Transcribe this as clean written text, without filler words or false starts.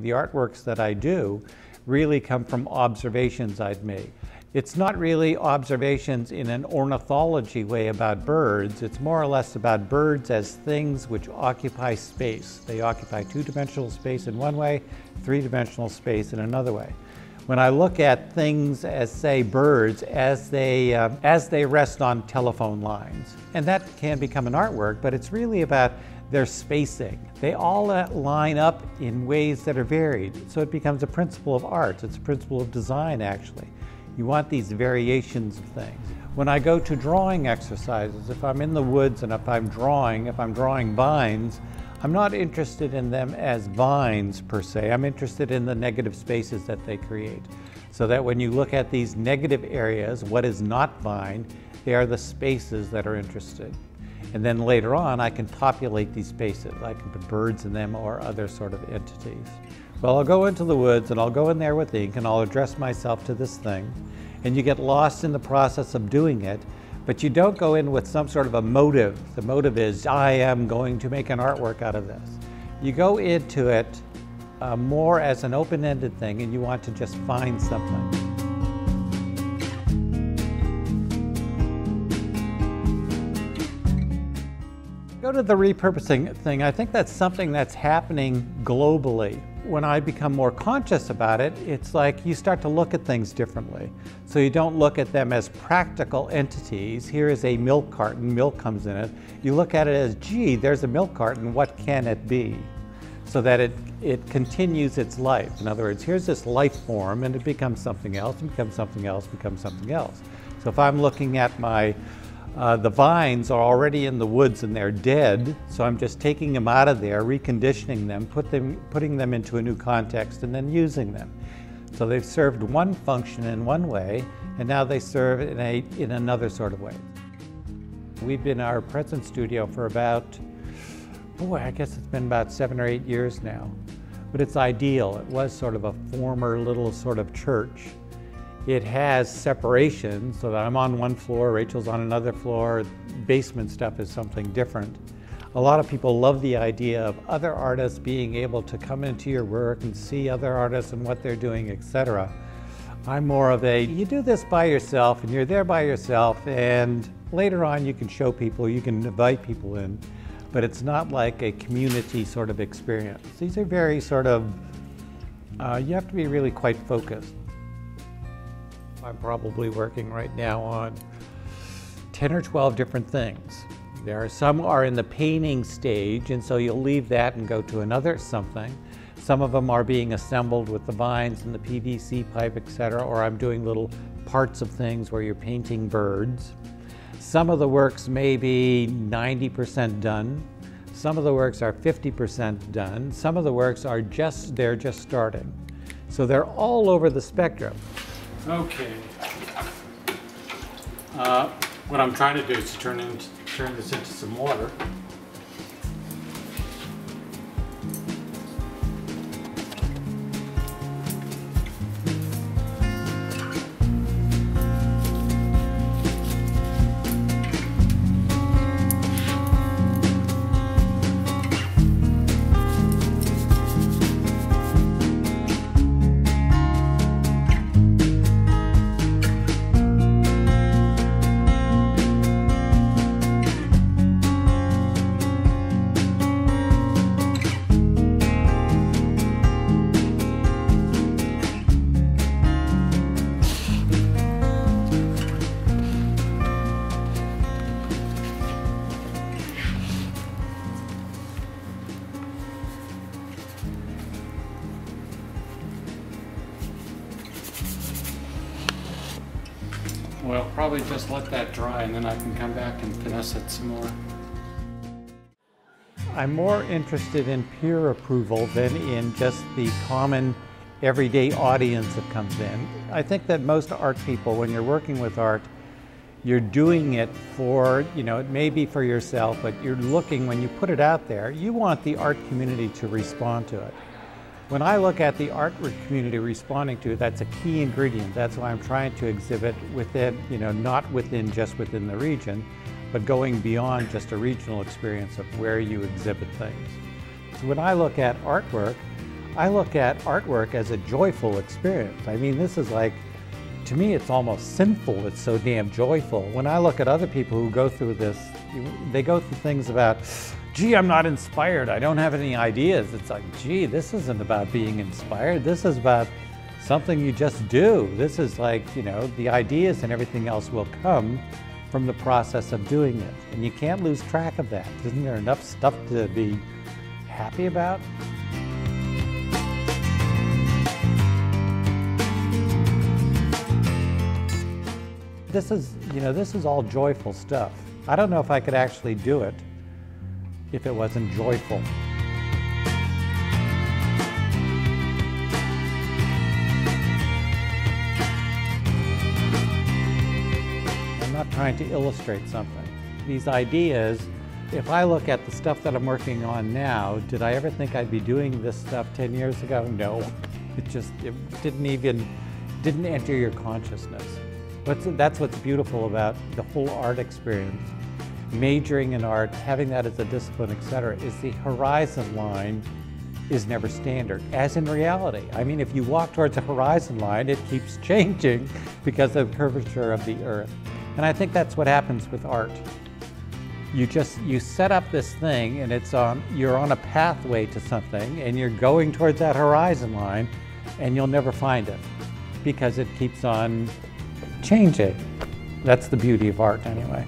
The artworks that I do really come from observations I'd made. It's not really observations in an ornithology way about birds. It's more or less about birds as things which occupy space. They occupy two-dimensional space in one way, three-dimensional space in another way. When I look at things as, say, birds, as they rest on telephone lines, and that can become an artwork, but it's really about their spacing. They all line up in ways that are varied, so it becomes a principle of art. It's a principle of design, actually. You want these variations of things. When I go to drawing exercises, if I'm in the woods and if I'm drawing vines, I'm not interested in them as vines per se. I'm interested in the negative spaces that they create. So that when you look at these negative areas, what is not vine, they are the spaces that are interested. And then later on, I can populate these spaces. I can put birds in them or other sort of entities. Well, I'll go into the woods and I'll go in there with ink and I'll address myself to this thing. And you get lost in the process of doing it, but you don't go in with some sort of a motive. The motive is, I am going to make an artwork out of this. You go into it more as an open-ended thing and you want to just find something. Go to the repurposing thing. I think that's something that's happening globally. When I become more conscious about it, it's like you start to look at things differently. So you don't look at them as practical entities. Here is a milk carton, milk comes in it. You look at it as, gee, there's a milk carton, what can it be? So that it continues its life. In other words, here's this life form and it becomes something else, and becomes something else, becomes something else. So if I'm looking at the vines are already in the woods and they're dead, so I'm just taking them out of there, reconditioning them, putting them into a new context and then using them. So they've served one function in one way and now they serve in another sort of way. We've been in our present studio for about, I guess it's been about 7 or 8 years now. But it's ideal. It was sort of a former little sort of church. It has separation so that I'm on one floor, Rachel's on another floor. Basement stuff is something different. A lot of people love the idea of other artists being able to come into your work and see other artists and what they're doing, etc. I'm more of you do this by yourself and you're there by yourself, and later on you can show people, you can invite people in, but it's not like a community sort of experience. These are very sort of, you have to be really quite focused. I'm probably working right now on 10 or 12 different things. Some are in the painting stage, and so you'll leave that and go to another something. Some of them are being assembled with the vines and the PVC pipe, etc., or I'm doing little parts of things where you're painting birds. Some of the works may be 90% done. Some of the works are 50% done. Some of the works are they're just starting. So they're all over the spectrum. Okay, what I'm trying to do is to turn this into some water. Well, probably just let that dry and then I can come back and finesse it some more. I'm more interested in peer approval than in just the common everyday audience that comes in. I think that most art people, when you're working with art, you're doing it for, it may be for yourself, but you're looking, when you put it out there, you want the art community to respond to it. When I look at the art community responding to it, that's a key ingredient. That's why I'm trying to exhibit within, not just within the region, but going beyond just a regional experience of where you exhibit things. So when I look at artwork, I look at artwork as a joyful experience. I mean, this is like, to me, it's almost sinful. It's so damn joyful. When I look at other people who go through this, they go through things about, gee, I'm not inspired. I don't have any ideas. It's like, gee, this isn't about being inspired. This is about something you just do. This is like, you know, the ideas and everything else will come from the process of doing it. And you can't lose track of that. Isn't there enough stuff to be happy about? This is, you know, this is all joyful stuff. I don't know if I could actually do it if it wasn't joyful. I'm not trying to illustrate something. These ideas, if I look at the stuff that I'm working on now, did I ever think I'd be doing this stuff 10 years ago? No. It didn't enter your consciousness. That's what's beautiful about the whole art experience. Majoring in art, having that as a discipline, etc., is the horizon line is never standard, as in reality. I mean, if you walk towards a horizon line, it keeps changing because of the curvature of the earth. And I think that's what happens with art. You set up this thing and you're on a pathway to something and you're going towards that horizon line and you'll never find it because it keeps on changing. That's the beauty of art anyway.